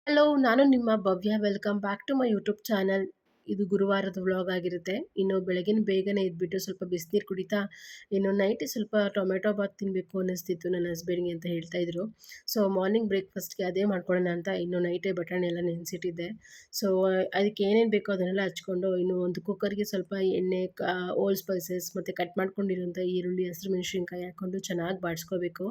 Hello, ನಾನು ನಿಮ್ಮ Bhavya. Welcome back to my YouTube channel. ಇದು ಗುರುವಾರದ ವ್ಲಾಗ್ ಆಗಿರುತ್ತೆ. ಇನ್ನು ಬೆಳಗಿನ ಬೇಗನೆ ಎದ್ಬಿಟ್ಟು ಸ್ವಲ್ಪ ಬಿಸಿನೀರು ಕುಡಿತಾ, ಇನ್ನು ನೈಟ್ ಸ್ವಲ್ಪ ಟೊಮೆಟೊ ಬಾತ್ ತಿನ್ನಬೇಕು ಅನ್ನಿಸ್ತಿತ್ತು ನನ್ನ ಹಸ್ಬೆಂಡ್ಗೆ ಅಂತ ಹೇಳ್ತಾ ಇದ್ರು. ಸೊ ಮಾರ್ನಿಂಗ್ ಬ್ರೇಕ್ಫಾಸ್ಟ್ಗೆ ಅದೇ ಮಾಡ್ಕೊಳ್ಳೋಣ ಅಂತ ಇನ್ನು ನೈಟೇ ಬಟಾಣಿ ಎಲ್ಲ ನೆನೆಸಿಟ್ಟಿದ್ದೆ. ಸೊ ಅದಕ್ಕೆ ಏನೇನು ಬೇಕೋ ಅದನ್ನೆಲ್ಲ ಹಚ್ಕೊಂಡು, ಇನ್ನು ಒಂದು ಕುಕ್ಕರ್ಗೆ ಸ್ವಲ್ಪ ಎಣ್ಣೆ, ಓಲ್ ಸ್ಪೈಸಸ್ ಮತ್ತು ಕಟ್ ಮಾಡ್ಕೊಂಡಿರೋಂಥ ಈರುಳ್ಳಿ, ಹಸಿರುಮೆಣಸಿನ್ಕಾಯಿ ಹಾಕ್ಕೊಂಡು ಚೆನ್ನಾಗಿ ಬಾಡಿಸ್ಕೋಬೇಕು.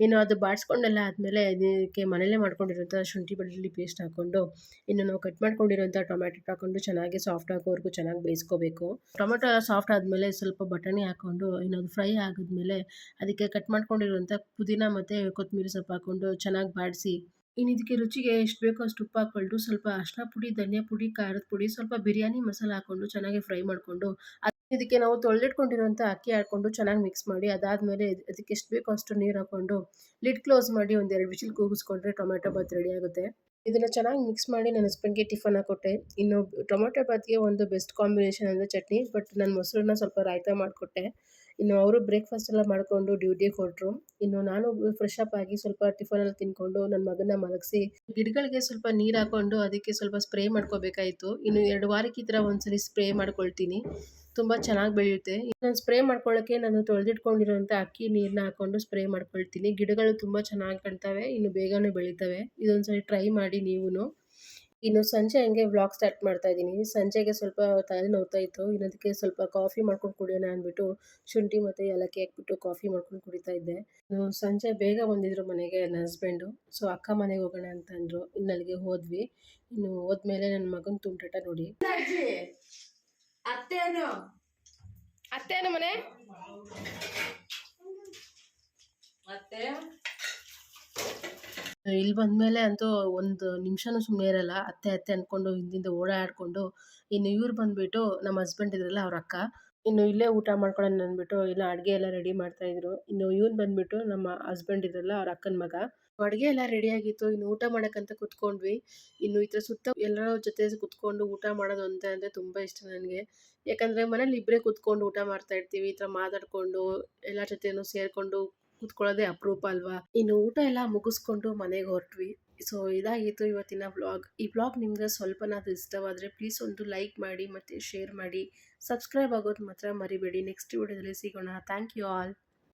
ಇನ್ನು ಅದು ಬಾಡಿಸ್ಕೊಂಡೆಲ್ಲ ಆದಮೇಲೆ ಇದಕ್ಕೆ ಮನೇಲೇ ಮಾಡ್ಕೊಂಡಿರೋಂಥ ಶುಂಠಿ ಬೆಳ್ಳುಳ್ಳಿ ಪೇಸ್ಟ್ ಹಾಕ್ಕೊಂಡು, ಇನ್ನು ನಾವು ಕಟ್ ಮಾಡ್ಕೊಂಡಿರೋಂಥ ಟೊಮ್ಯಾಟೊ ಹಾಕ್ಕೊಂಡು ಚೆನ್ನಾಗಿ ಸಾಫ್ಟ್ ಆಗೋವರೆಗೂ ಚೆನ್ನಾಗಿ ಬೇಯಿಸ್ಕೋಬೇಕು. ಟೊಮೆಟೊ ಎಲ್ಲ ಸಾಫ್ಟ್ ಆದಮೇಲೆ ಸ್ವಲ್ಪ ಬಟಾಣಿ ಹಾಕ್ಕೊಂಡು, ಇನ್ನು ಅದು ಫ್ರೈ ಆಗಿದ್ಮೇಲೆ ಅದಕ್ಕೆ ಕಟ್ ಮಾಡ್ಕೊಂಡಿರುವಂಥ ಪುದೀನ ಮತ್ತು ಕೊತ್ತಂಬರಿ ಸೊಪ್ಪು ಹಾಕ್ಕೊಂಡು ಚೆನ್ನಾಗಿ ಬಾಡಿಸಿ, ಇನ್ನು ಇದಕ್ಕೆ ರುಚಿಗೆ ಎಷ್ಟು ಬೇಕೋ ಅಷ್ಟು ಉಪ್ಪು ಹಾಕ್ಕೊಂಡು, ಸ್ವಲ್ಪ ಅರಿಶಿನ ಪುಡಿ, ಧನಿಯಾ ಪುಡಿ, ಖಾರದ ಪುಡಿ, ಸ್ವಲ್ಪ ಬಿರಿಯಾನಿ ಮಸಾಲ ಹಾಕ್ಕೊಂಡು ಚೆನ್ನಾಗಿ ಫ್ರೈ ಮಾಡಿಕೊಂಡು, ಇದಕ್ಕೆ ನಾವು ತೊಳೆದಿಟ್ಕೊಂಡಿರುವಂಥ ಅಕ್ಕಿ ಹಾಕ್ಕೊಂಡು ಚೆನ್ನಾಗಿ ಮಿಕ್ಸ್ ಮಾಡಿ, ಅದಾದಮೇಲೆ ಅದಕ್ಕೆ ಎಷ್ಟು ಬೇಕೋ ಅಷ್ಟು ನೀರು ಹಾಕ್ಕೊಂಡು ಲಿಡ್ ಕ್ಲೋಸ್ ಮಾಡಿ ಒಂದು 2 ವಿಷಲ್ ಕೂಗಿಸ್ಕೊಂಡ್ರೆ ಟೊಮೆಟೊ ಬಾತ್ ರೆಡಿ ಆಗುತ್ತೆ. ಇದನ್ನು ಚೆನ್ನಾಗಿ ಮಿಕ್ಸ್ ಮಾಡಿ ನನ್ನ ಹಸ್ಬೆಂಡ್ಗೆ ಟಿಫನ್ ಹಾಕ್ಕೊಟ್ಟೆ. ಇನ್ನು ಟೊಮೆಟೊ ಬಾತ್ಗೆ ಒಂದು ಬೆಸ್ಟ್ ಕಾಂಬಿನೇಷನ್ ಅಂದರೆ ಚಟ್ನಿ, ಬಟ್ ನಾನು ಮೊಸರನ್ನ ಸ್ವಲ್ಪ ರಾಯ್ತ ಮಾಡಿಕೊಟ್ಟೆ. ಇನ್ನು ಅವರು ಬ್ರೇಕ್ಫಾಸ್ಟ್ ಎಲ್ಲ ಮಾಡಿಕೊಂಡು ಡ್ಯೂಟಿಗೆ ಹೊರಟರು. ಇನ್ನು ನಾನು ಫ್ರೆಶ್ ಅಪ್ ಆಗಿ ಸ್ವಲ್ಪ ಟಿಫನ್ ಎಲ್ಲ ತಿನ್ಕೊಂಡು ನನ್ನ ಮಗನ ಮಲಗಿಸಿ, ಗಿಡಗಳಿಗೆ ಸ್ವಲ್ಪ ನೀರು ಹಾಕ್ಕೊಂಡು ಅದಕ್ಕೆ ಸ್ವಲ್ಪ ಸ್ಪ್ರೇ ಮಾಡ್ಕೋಬೇಕಾಯಿತು. ಇನ್ನು 2 ವಾರಕ್ಕೆ ಈ ಥರ ಒಂದ್ಸಲಿ ಸ್ಪ್ರೇ ಮಾಡ್ಕೊಳ್ತೀನಿ. ತುಂಬ ಚೆನ್ನಾಗಿ ಬೆಳೆಯುತ್ತೆ. ನಾನು ಸ್ಪ್ರೇ ಮಾಡ್ಕೊಳ್ಳೋಕ್ಕೆ ನಾನು ತೊಳೆದಿಟ್ಕೊಂಡಿರೋಂಥ ಅಕ್ಕಿ ನೀರನ್ನ ಹಾಕ್ಕೊಂಡು ಸ್ಪ್ರೇ ಮಾಡ್ಕೊಳ್ತೀನಿ. ಗಿಡಗಳು ತುಂಬ ಚೆನ್ನಾಗಿ ಕಾಣ್ತವೆ, ಇನ್ನು ಬೇಗನೆ ಬೆಳೀತವೆ. ಇದೊಂದ್ಸರಿ ಟ್ರೈ ಮಾಡಿ ನೀವುನು. ಇನ್ನು ಸಂಜೆ ಹಂಗೆ ವ್ಲಾಗ್ ಸ್ಟಾರ್ಟ್ ಮಾಡ್ತಾ ಇದ್ದೀನಿ. ಸಂಜೆಗೆ ಸ್ವಲ್ಪ ತಲೆ ನೋವ್ತಾ ಇತ್ತು. ಇನ್ನು ಅದಕ್ಕೆ ಸ್ವಲ್ಪ ಕಾಫಿ ಮಾಡ್ಕೊಂಡು ಕುಡಿಯೋಣ ಅಂದ್ಬಿಟ್ಟು ಶುಂಠಿ ಮತ್ತು ಏಲಕ್ಕಿ ಹಾಕ್ಬಿಟ್ಟು ಕಾಫಿ ಮಾಡ್ಕೊಂಡು ಕುಡಿತಾ ಇದ್ದೆ. ಸಂಜೆ ಬೇಗ ಬಂದಿದ್ರು ಮನೆಗೆ ನನ್ನ ಹಸ್ಬೆಂಡು. ಸೊ ಅಕ್ಕ ಮನೆಗೆ ಹೋಗೋಣ ಅಂತ ಅಂದರು. ಇನ್ನು ಅಲ್ಲಿಗೆ ಹೋದ್ವಿ. ಇನ್ನು ಹೋದ್ಮೇಲೆ ನನ್ನ ಮಗನ ತುಂಟಾಟ ನೋಡಿ. ಅತ್ತೇನು ಅತ್ತೇನು ಮನೆ ಅತ್ತೆ ಇಲ್ಲಿ ಬಂದಮೇಲೆ ಅಂತೂ ಒಂದು ನಿಮಿಷನೂ ಸುಮ್ಮನೆ ಇರಲ್ಲ. ಅತ್ತೆ ಅತ್ತೆ ಅಂದ್ಕೊಂಡು ಹಿಂದಿಂದ ಓಡಾಡಿಕೊಂಡು, ಇನ್ನು ಇವ್ರು ಬಂದುಬಿಟ್ಟು ನಮ್ಮ ಹಸ್ಬೆಂಡ್ ಇದ್ರಲ್ಲ ಅವ್ರ ಅಕ್ಕ, ಇನ್ನು ಇಲ್ಲೇ ಊಟ ಮಾಡ್ಕೊಳ್ಳೋಣ ಅಂದ್ಬಿಟ್ಟು ಇಲ್ಲ ಅಡುಗೆ ಎಲ್ಲ ರೆಡಿ ಮಾಡ್ತಾಯಿದ್ರು. ಇನ್ನು ಇವ್ನು ಬಂದುಬಿಟ್ಟು ನಮ್ಮ ಹಸ್ಬೆಂಡ್ ಇದ್ರಲ್ಲ ಅವ್ರ ಅಕ್ಕನ ಮಗ. ಅಡುಗೆ ಎಲ್ಲ ರೆಡಿಯಾಗಿತ್ತು. ಇನ್ನು ಊಟ ಮಾಡೋಕ್ಕಂತ ಕೂತ್ಕೊಂಡ್ವಿ. ಇನ್ನು ಈ ಥರ ಸುತ್ತ ಎಲ್ಲರ ಜೊತೆ ಕೂತ್ಕೊಂಡು ಊಟ ಮಾಡೋದು ಅಂತ ಅಂದರೆ ತುಂಬ ಇಷ್ಟ ನನಗೆ. ಯಾಕಂದರೆ ಮನೇಲಿ ಇಬ್ಬರೇ ಕೂತ್ಕೊಂಡು ಊಟ ಮಾಡ್ತಾ ಇರ್ತೀವಿ. ಈ ಥರ ಮಾತಾಡಿಕೊಂಡು ಎಲ್ಲರ ಜೊತೆನೂ ಸೇರಿಕೊಂಡು ಕೂತ್ಕೊಳ್ಳೋದೇ ಅಪರೂಪ ಅಲ್ವಾ. ಇನ್ನು ಊಟ ಎಲ್ಲ ಮುಗಿಸ್ಕೊಂಡು ಮನೆಗೆ ಹೊರಟ್ವಿ. ಸೊ ಇದಾಗಿತ್ತು ಇವತ್ತಿನ ವ್ಲಾಗ್. ಈ ವ್ಲಾಗ್ ನಿಮ್ಗೆ ಸ್ವಲ್ಪನಾದ್ರೂ ಇಷ್ಟವಾದರೆ ಪ್ಲೀಸ್ ಒಂದು ಲೈಕ್ ಮಾಡಿ ಮತ್ತು ಶೇರ್ ಮಾಡಿ. ಸಬ್ಸ್ಕ್ರೈಬ್ ಆಗೋದು ಮಾತ್ರ ಮರಿಬೇಡಿ. ನೆಕ್ಸ್ಟ್ ವಿಡಿಯೋದಲ್ಲಿ ಸಿಗೋಣ. Thank you all.